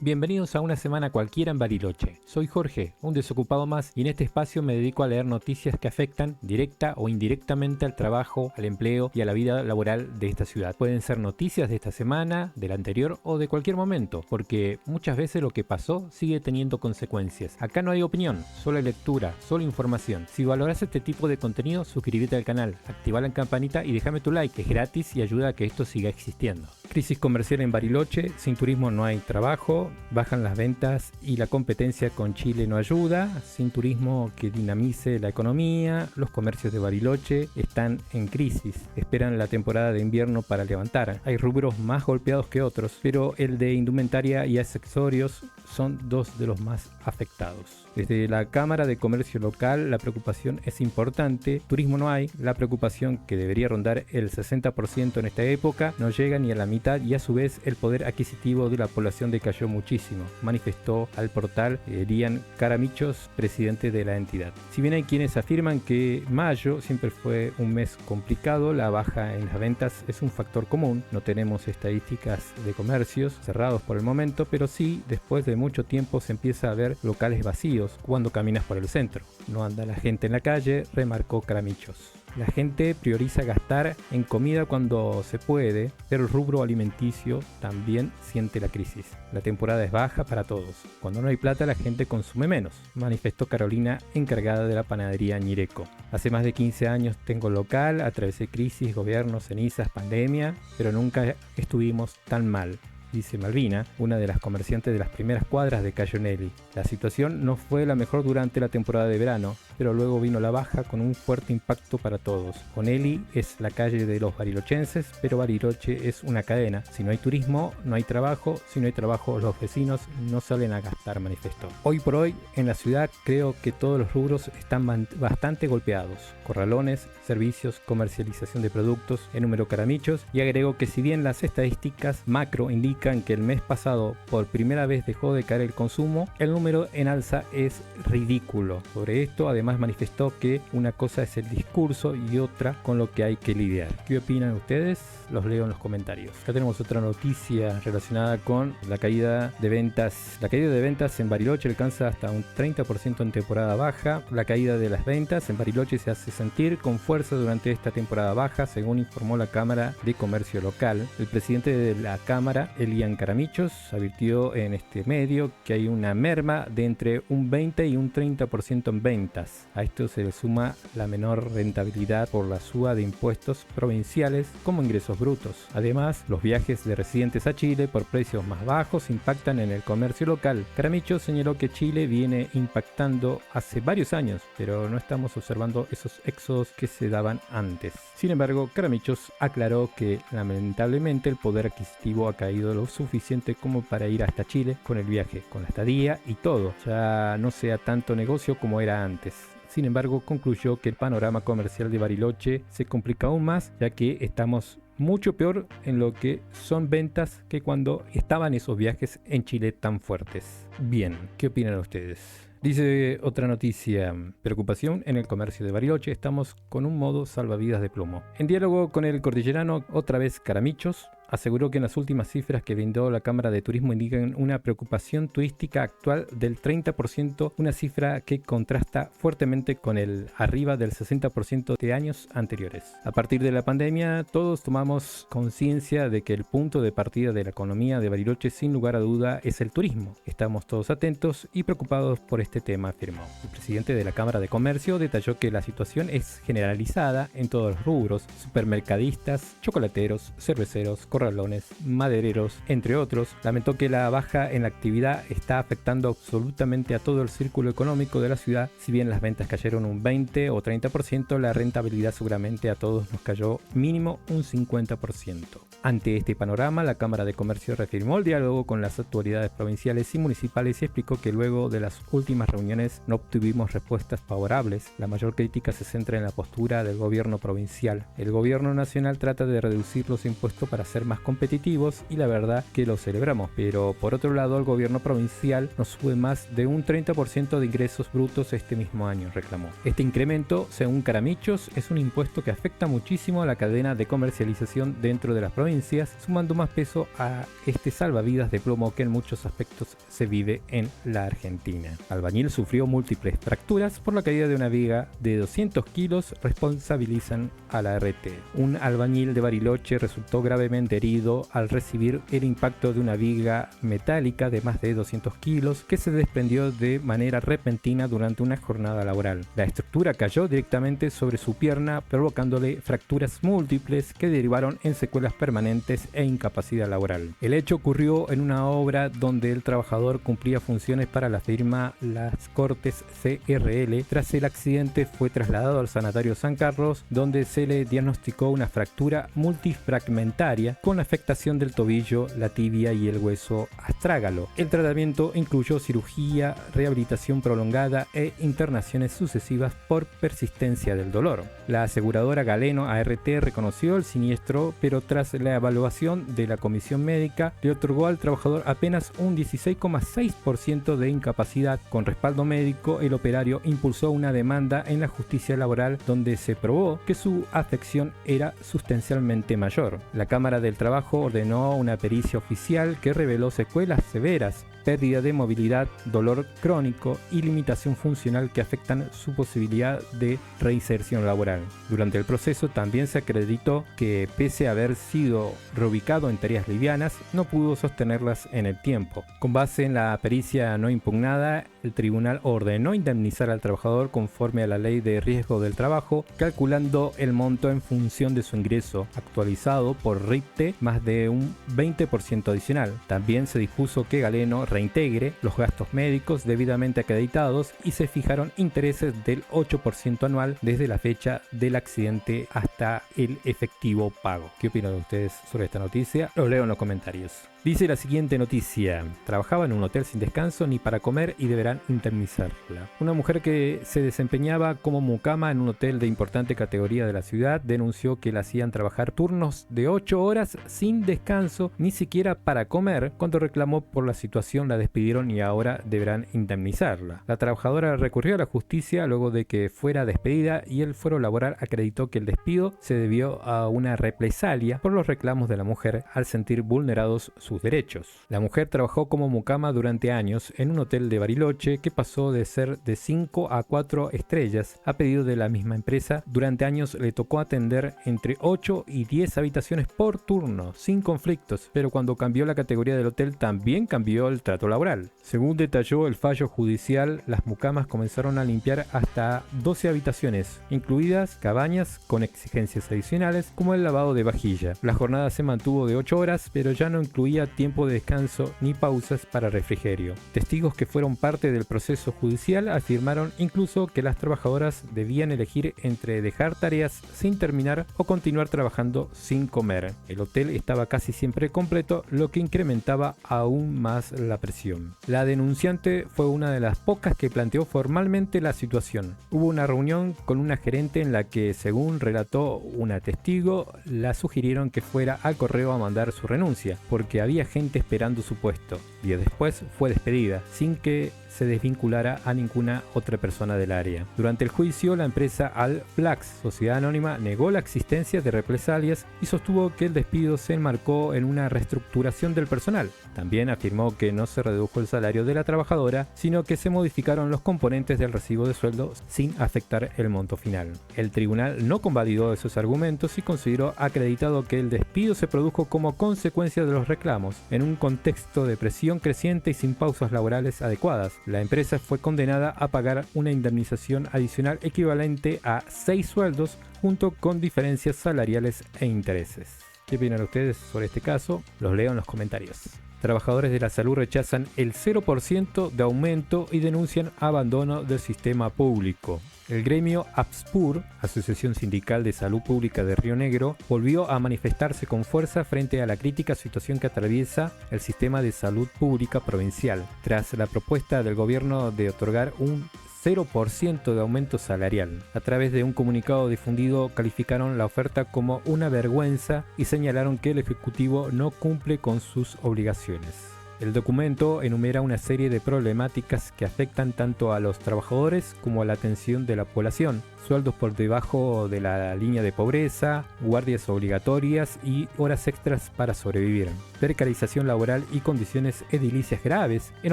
Bienvenidos a una semana cualquiera en Bariloche. Soy Jorge, un desocupado más, y en este espacio me dedico a leer noticias que afectan directa o indirectamente al trabajo, al empleo y a la vida laboral de esta ciudad. Pueden ser noticias de esta semana, del anterior o de cualquier momento, porque muchas veces lo que pasó sigue teniendo consecuencias. Acá no hay opinión, solo hay lectura, solo información. Si valoras este tipo de contenido, suscríbete al canal, activa la campanita y déjame tu like, que es gratis y ayuda a que esto siga existiendo. Crisis comercial en Bariloche, sin turismo no hay trabajo, bajan las ventas y la competencia con Chile no ayuda, sin turismo que dinamice la economía, los comercios de Bariloche están en crisis, esperan la temporada de invierno para levantar. Hay rubros más golpeados que otros, pero el de indumentaria y accesorios son dos de los más afectados. Desde la Cámara de Comercio Local la preocupación es importante, turismo no hay, la preocupación que debería rondar el 60% en esta época no llega ni a la mitad y a su vez el poder adquisitivo de la población decayó muchísimo, manifestó al portal Elian Caramichos, presidente de la entidad. Si bien hay quienes afirman que mayo siempre fue un mes complicado, la baja en las ventas es un factor común, no tenemos estadísticas de comercios cerrados por el momento, pero sí después de mucho tiempo se empieza a ver locales vacíos cuando caminas por el centro. No anda la gente en la calle, remarcó Caramichos. La gente prioriza gastar en comida cuando se puede, pero el rubro alimenticio también siente la crisis. La temporada es baja para todos. Cuando no hay plata, la gente consume menos, manifestó Carolina, encargada de la panadería Ñireco. Hace más de 15 años tengo local, atravesé crisis, gobierno, cenizas, pandemia, pero nunca estuvimos tan mal, dice Malvina, una de las comerciantes de las primeras cuadras de Cayo Nelly. La situación no fue la mejor durante la temporada de verano, pero luego vino la baja con un fuerte impacto para todos. Onelli es la calle de los barilochenses, pero Bariloche es una cadena. Si no hay turismo, no hay trabajo. Si no hay trabajo, los vecinos no salen a gastar, manifestó. Hoy por hoy, en la ciudad, creo que todos los rubros están bastante golpeados. Corralones, servicios, comercialización de productos, enumeró Caramichos, y agregó que si bien las estadísticas macro indican que el mes pasado por primera vez dejó de caer el consumo, el número en alza es ridículo. Sobre esto, además, manifestó que una cosa es el discurso y otra con lo que hay que lidiar. ¿Qué opinan ustedes? Los leo en los comentarios. Acá tenemos otra noticia relacionada con la caída de ventas. La caída de ventas en Bariloche alcanza hasta un 30% en temporada baja. La caída de las ventas en Bariloche se hace sentir con fuerza durante esta temporada baja, según informó la Cámara de Comercio Local. El presidente de la Cámara, Elian Caramichos, advirtió en este medio que hay una merma de entre un 20 y un 30% en ventas. A esto se le suma la menor rentabilidad por la suba de impuestos provinciales como ingresos brutos. Además, los viajes de residentes a Chile por precios más bajos impactan en el comercio local. Caramichos señaló que Chile viene impactando hace varios años, pero no estamos observando esos éxodos que se daban antes. Sin embargo, Caramichos aclaró que lamentablemente el poder adquisitivo ha caído lo suficiente como para ir hasta Chile con el viaje, con la estadía y todo. Ya no sea tanto negocio como era antes. Sin embargo, concluyó que el panorama comercial de Bariloche se complica aún más, ya que estamos mucho peor en lo que son ventas que cuando estaban esos viajes en Chile tan fuertes. Bien, ¿qué opinan ustedes? Dice otra noticia, preocupación en el comercio de Bariloche, estamos con un modo salvavidas de plomo. En diálogo con el cordillerano, otra vez Caramichos, aseguró que en las últimas cifras que brindó la Cámara de Turismo indican una preocupación turística actual del 30%, una cifra que contrasta fuertemente con el arriba del 60% de años anteriores. A partir de la pandemia, todos tomamos conciencia de que el punto de partida de la economía de Bariloche sin lugar a duda es el turismo. Estamos todos atentos y preocupados por este tema, afirmó. El presidente de la Cámara de Comercio detalló que la situación es generalizada en todos los rubros: supermercadistas, chocolateros, cerveceros, corralones, madereros, entre otros. Lamentó que la baja en la actividad está afectando absolutamente a todo el círculo económico de la ciudad. Si bien las ventas cayeron un 20 o 30%, la rentabilidad seguramente a todos nos cayó mínimo un 50%. Ante este panorama, la Cámara de Comercio reafirmó el diálogo con las autoridades provinciales y municipales y explicó que luego de las últimas reuniones no obtuvimos respuestas favorables. La mayor crítica se centra en la postura del gobierno provincial. El gobierno nacional trata de reducir los impuestos para hacer más competitivos y la verdad que lo celebramos, pero por otro lado el gobierno provincial nos sube más de un 30% de ingresos brutos este mismo año, reclamó. Este incremento, según Caramichos, es un impuesto que afecta muchísimo a la cadena de comercialización dentro de las provincias, sumando más peso a este salvavidas de plomo que en muchos aspectos se vive en la Argentina. Albañil sufrió múltiples fracturas por la caída de una viga de 200 kilos, responsabilizan a la RT. Un albañil de Bariloche resultó gravemente herido al recibir el impacto de una viga metálica de más de 200 kilos que se desprendió de manera repentina durante una jornada laboral. La estructura cayó directamente sobre su pierna, provocándole fracturas múltiples que derivaron en secuelas permanentes e incapacidad laboral. El hecho ocurrió en una obra donde el trabajador cumplía funciones para la firma Las Cortes CRL. Tras el accidente fue trasladado al Sanatorio San Carlos, donde se le diagnosticó una fractura multifragmentaria con afectación del tobillo, la tibia y el hueso astrágalo. El tratamiento incluyó cirugía, rehabilitación prolongada e internaciones sucesivas por persistencia del dolor. La aseguradora Galeno ART reconoció el siniestro, pero tras la evaluación de la comisión médica le otorgó al trabajador apenas un 16,6% de incapacidad. Con respaldo médico, el operario impulsó una demanda en la justicia laboral donde se probó que su afección era sustancialmente mayor. La Cámara del Trabajo ordenó una pericia oficial que reveló secuelas severas, pérdida de movilidad, dolor crónico y limitación funcional que afectan su posibilidad de reinserción laboral. Durante el proceso también se acreditó que, pese a haber sido reubicado en tareas livianas, no pudo sostenerlas en el tiempo. Con base en la pericia no impugnada, el tribunal ordenó indemnizar al trabajador conforme a la ley de riesgo del trabajo, calculando el monto en función de su ingreso, actualizado por RIPTE más de un 20% adicional. También se dispuso que Galeno reintegre los gastos médicos debidamente acreditados y se fijaron intereses del 8% anual desde la fecha del accidente hasta el efectivo pago. ¿Qué opinan ustedes sobre esta noticia? Los leo en los comentarios. Dice la siguiente noticia: trabajaba en un hotel sin descanso ni para comer y deberán indemnizarla. Una mujer que se desempeñaba como mucama en un hotel de importante categoría de la ciudad denunció que la hacían trabajar turnos de 8 horas sin descanso, ni siquiera para comer. Cuando reclamó por la situación la despidieron y ahora deberán indemnizarla. La trabajadora recurrió a la justicia luego de que fuera despedida y el fuero laboral acreditó que el despido se debió a una represalia por los reclamos de la mujer al sentir vulnerados sus derechos. La mujer trabajó como mucama durante años en un hotel de Bariloche que pasó de ser de 5 a 4 estrellas a pedido de la misma empresa. Durante años le tocó atender entre 8 y 10 habitaciones por turno, sin conflictos, pero cuando cambió la categoría del hotel también cambió el trato laboral. Según detalló el fallo judicial, las mucamas comenzaron a limpiar hasta 12 habitaciones, incluidas cabañas con exigencias adicionales como el lavado de vajilla. La jornada se mantuvo de 8 horas, pero ya no incluía tiempo de descanso ni pausas para refrigerio. Testigos que fueron parte del proceso judicial afirmaron incluso que las trabajadoras debían elegir entre dejar tareas sin terminar o continuar trabajando sin comer. El hotel estaba casi siempre completo, lo que incrementaba aún más la presión. La denunciante fue una de las pocas que planteó formalmente la situación. Hubo una reunión con una gerente en la que, según relató una testigo, la sugirieron que fuera al correo a mandar su renuncia, porque había gente esperando su puesto. Días después fue despedida, sin que se desvinculara a ninguna otra persona del área. Durante el juicio, la empresa Alplax, sociedad anónima, negó la existencia de represalias y sostuvo que el despido se enmarcó en una reestructuración del personal. También afirmó que no se redujo el salario de la trabajadora, sino que se modificaron los componentes del recibo de sueldo sin afectar el monto final. El tribunal no convalidó esos argumentos y consideró acreditado que el despido se produjo como consecuencia de los reclamos, en un contexto de presión creciente y sin pausas laborales adecuadas. La empresa fue condenada a pagar una indemnización adicional equivalente a 6 sueldos junto con diferencias salariales e intereses. ¿Qué opinan ustedes sobre este caso? Los leo en los comentarios. Trabajadores de la salud rechazan el 0% de aumento y denuncian abandono del sistema público. El gremio APSPUR, Asociación Sindical de Salud Pública de Río Negro, volvió a manifestarse con fuerza frente a la crítica situación que atraviesa el sistema de salud pública provincial, tras la propuesta del gobierno de otorgar un 0% de aumento salarial. A través de un comunicado difundido calificaron la oferta como una vergüenza y señalaron que el Ejecutivo no cumple con sus obligaciones. El documento enumera una serie de problemáticas que afectan tanto a los trabajadores como a la atención de la población. Sueldos por debajo de la línea de pobreza, guardias obligatorias y horas extras para sobrevivir, precarización laboral y condiciones edilicias graves en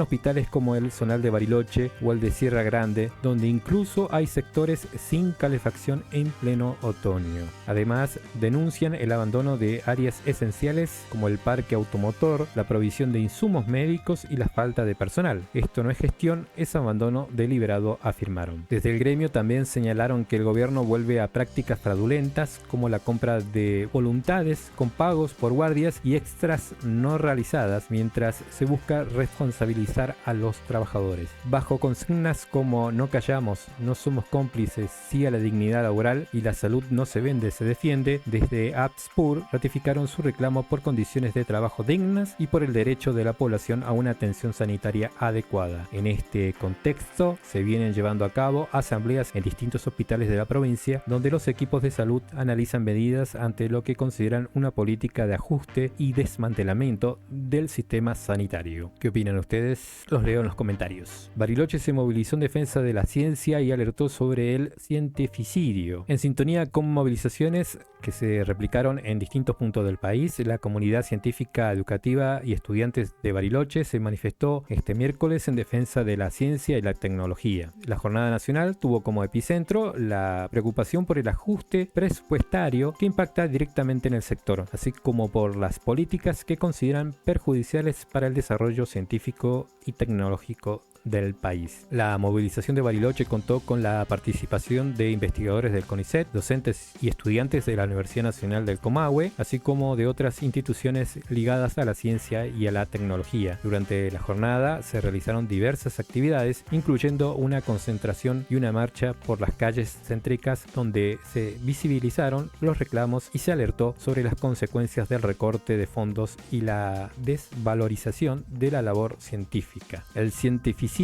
hospitales como el Zonal de Bariloche o el de Sierra Grande, donde incluso hay sectores sin calefacción en pleno otoño. Además, denuncian el abandono de áreas esenciales como el parque automotor, la provisión de insumos médicos y la falta de personal. Esto no es gestión, es abandono deliberado, afirmaron. Desde el gremio también señalaron que el gobierno vuelve a prácticas fraudulentas como la compra de voluntades con pagos por guardias y extras no realizadas, mientras se busca responsabilizar a los trabajadores. Bajo consignas como no callamos, no somos cómplices, sí a la dignidad laboral y la salud no se vende, se defiende, desde APSPUR ratificaron su reclamo por condiciones de trabajo dignas y por el derecho de la población a una atención sanitaria adecuada. En este contexto se vienen llevando a cabo asambleas en distintos hospitales de la provincia, donde los equipos de salud analizan medidas ante lo que consideran una política de ajuste y desmantelamiento del sistema sanitario. ¿Qué opinan ustedes? Los leo en los comentarios. Bariloche se movilizó en defensa de la ciencia y alertó sobre el cientificidio. En sintonía con movilizaciones que se replicaron en distintos puntos del país, la comunidad científica, educativa y estudiantes de Bariloche se manifestó este miércoles en defensa de la ciencia y la tecnología. La jornada nacional tuvo como epicentro la preocupación por el ajuste presupuestario que impacta directamente en el sector, así como por las políticas que consideran perjudiciales para el desarrollo científico y tecnológico del país. La movilización de Bariloche contó con la participación de investigadores del CONICET, docentes y estudiantes de la Universidad Nacional del Comahue, así como de otras instituciones ligadas a la ciencia y a la tecnología. Durante la jornada se realizaron diversas actividades, incluyendo una concentración y una marcha por las calles céntricas donde se visibilizaron los reclamos y se alertó sobre las consecuencias del recorte de fondos y la desvalorización de la labor científica. El cientificismo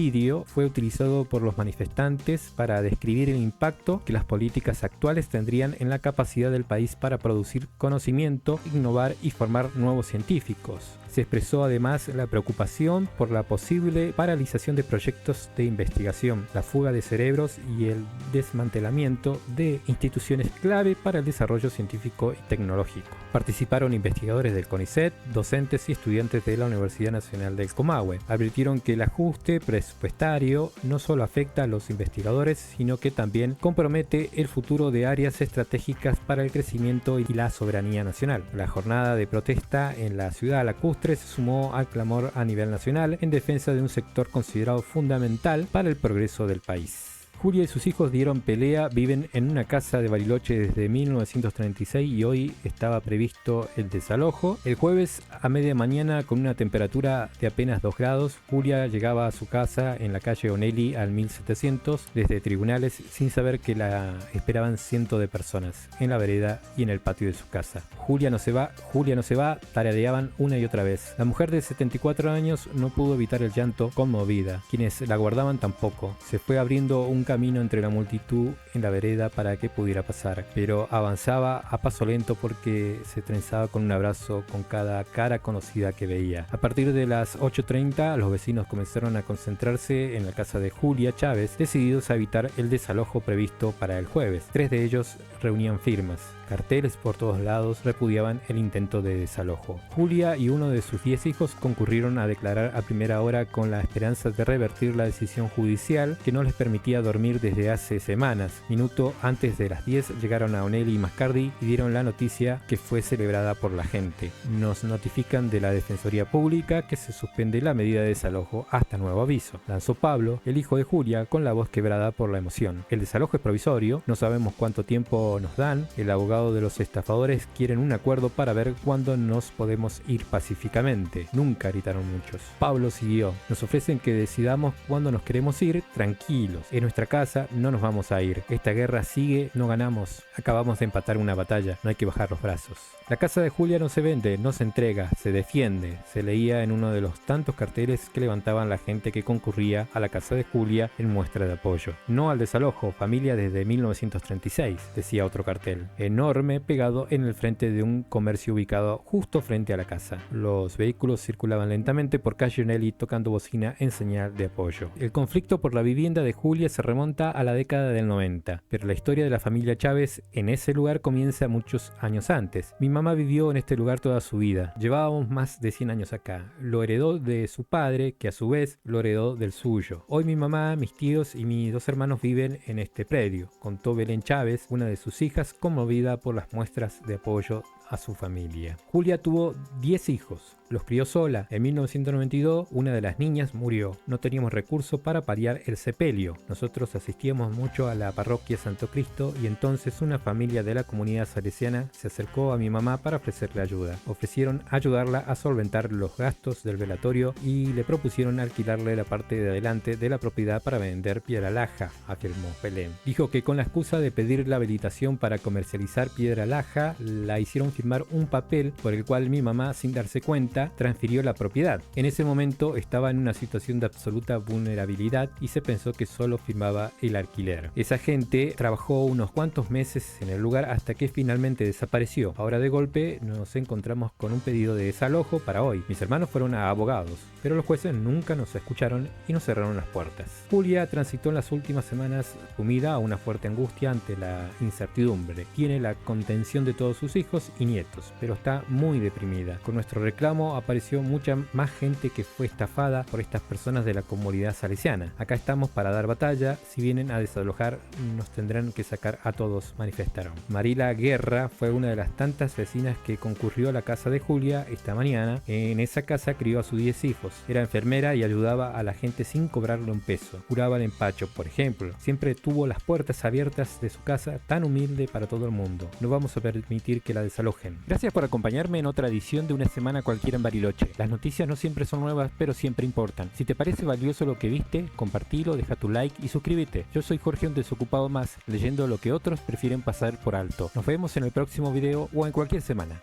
fue utilizado por los manifestantes para describir el impacto que las políticas actuales tendrían en la capacidad del país para producir conocimiento, innovar y formar nuevos científicos. Se expresó además la preocupación por la posible paralización de proyectos de investigación, la fuga de cerebros y el desmantelamiento de instituciones clave para el desarrollo científico y tecnológico. Participaron investigadores del CONICET, docentes y estudiantes de la Universidad Nacional del Comahue. Advirtieron que el ajuste presupuestario no solo afecta a los investigadores, sino que también compromete el futuro de áreas estratégicas para el crecimiento y la soberanía nacional. La jornada de protesta en la ciudad lacustre se sumó al clamor a nivel nacional en defensa de un sector considerado fundamental para el progreso del país. Julia y sus hijos dieron pelea, viven en una casa de Bariloche desde 1936 y hoy estaba previsto el desalojo. El jueves a media mañana, con una temperatura de apenas 2 grados, Julia llegaba a su casa en la calle Onelli al 1700 desde tribunales sin saber que la esperaban cientos de personas en la vereda y en el patio de su casa. Julia no se va, tarareaban una y otra vez. La mujer de 74 años no pudo evitar el llanto, conmovida. Quienes la guardaban tampoco. Se fue abriendo un camino entre la multitud en la vereda para que pudiera pasar, pero avanzaba a paso lento porque se trenzaba con un abrazo con cada cara conocida que veía. A partir de las 8:30 los vecinos comenzaron a concentrarse en la casa de Julia Chávez, decididos a evitar el desalojo previsto para el jueves. 3 de ellos reunían firmas. Carteles por todos lados repudiaban el intento de desalojo. Julia y uno de sus 10 hijos concurrieron a declarar a primera hora con la esperanza de revertir la decisión judicial que no les permitía dormir desde hace semanas. Minuto antes de las 10 llegaron a Onelli y Mascardi y dieron la noticia que fue celebrada por la gente. Nos notifican de la Defensoría Pública que se suspende la medida de desalojo hasta nuevo aviso. Lanzó Pablo, el hijo de Julia, con la voz quebrada por la emoción. El desalojo es provisorio, no sabemos cuánto tiempo nos dan. El abogado abogados de los estafadores quieren un acuerdo para ver cuándo nos podemos ir pacíficamente. Nunca, gritaron muchos. Pablo siguió. Nos ofrecen que decidamos cuándo nos queremos ir, tranquilos. Es nuestra casa, no nos vamos a ir. Esta guerra sigue, no ganamos. Acabamos de empatar una batalla, no hay que bajar los brazos. La casa de Julia no se vende, no se entrega, se defiende. Se leía en uno de los tantos carteles que levantaban la gente que concurría a la casa de Julia en muestra de apoyo. No al desalojo, familia desde 1936, decía otro cartel, enorme pegado en el frente de un comercio ubicado justo frente a la casa. Los vehículos circulaban lentamente por calle Nelly tocando bocina en señal de apoyo. El conflicto por la vivienda de Julia se remonta a la década del 90, pero la historia de la familia Chávez en ese lugar comienza muchos años antes. Mi mamá vivió en este lugar toda su vida. Llevábamos más de 100 años acá. Lo heredó de su padre, que a su vez lo heredó del suyo. Hoy mi mamá, mis tíos y mis dos hermanos viven en este predio, contó Belén Chávez, una de sus hijas, conmovida por las muestras de apoyo a su familia. Julia tuvo 10 hijos. Los crió sola. En 1992, una de las niñas murió. No teníamos recursos para paliar el sepelio. Nosotros asistíamos mucho a la parroquia Santo Cristo y entonces una familia de la comunidad salesiana se acercó a mi mamá para ofrecerle ayuda. Ofrecieron ayudarla a solventar los gastos del velatorio y le propusieron alquilarle la parte de adelante de la propiedad para vender piedra laja, afirmó Belén. Dijo que con la excusa de pedir la habilitación para comercializar piedra laja, la hicieron firmar un papel por el cual mi mamá, sin darse cuenta, transfirió la propiedad. En ese momento estaba en una situación de absoluta vulnerabilidad y se pensó que solo firmaba el alquiler. Esa gente trabajó unos cuantos meses en el lugar hasta que finalmente desapareció. Ahora de golpe nos encontramos con un pedido de desalojo para hoy. Mis hermanos fueron a abogados, pero los jueces nunca nos escucharon y nos cerraron las puertas. Julia transitó en las últimas semanas sumida a una fuerte angustia ante la incertidumbre. Tiene la contención de todos sus hijos y nietos, pero está muy deprimida. Con nuestro reclamo apareció mucha más gente que fue estafada por estas personas de la comunidad salesiana. Acá estamos para dar batalla. Si vienen a desalojar, nos tendrán que sacar a todos, manifestaron. Marila Guerra fue una de las tantas vecinas que concurrió a la casa de Julia esta mañana. En esa casa crió a sus 10 hijos. Era enfermera y ayudaba a la gente sin cobrarle un peso. Curaba el empacho, por ejemplo. Siempre tuvo las puertas abiertas de su casa, tan humilde para todo el mundo. No vamos a permitir que la desalojen. Gracias por acompañarme en otra edición de Una Semana Cualquiera en Bariloche. Las noticias no siempre son nuevas, pero siempre importan. Si te parece valioso lo que viste, compartilo, deja tu like y suscríbete. Yo soy Jorge, un desocupado más, leyendo lo que otros prefieren pasar por alto. Nos vemos en el próximo video o en cualquier semana.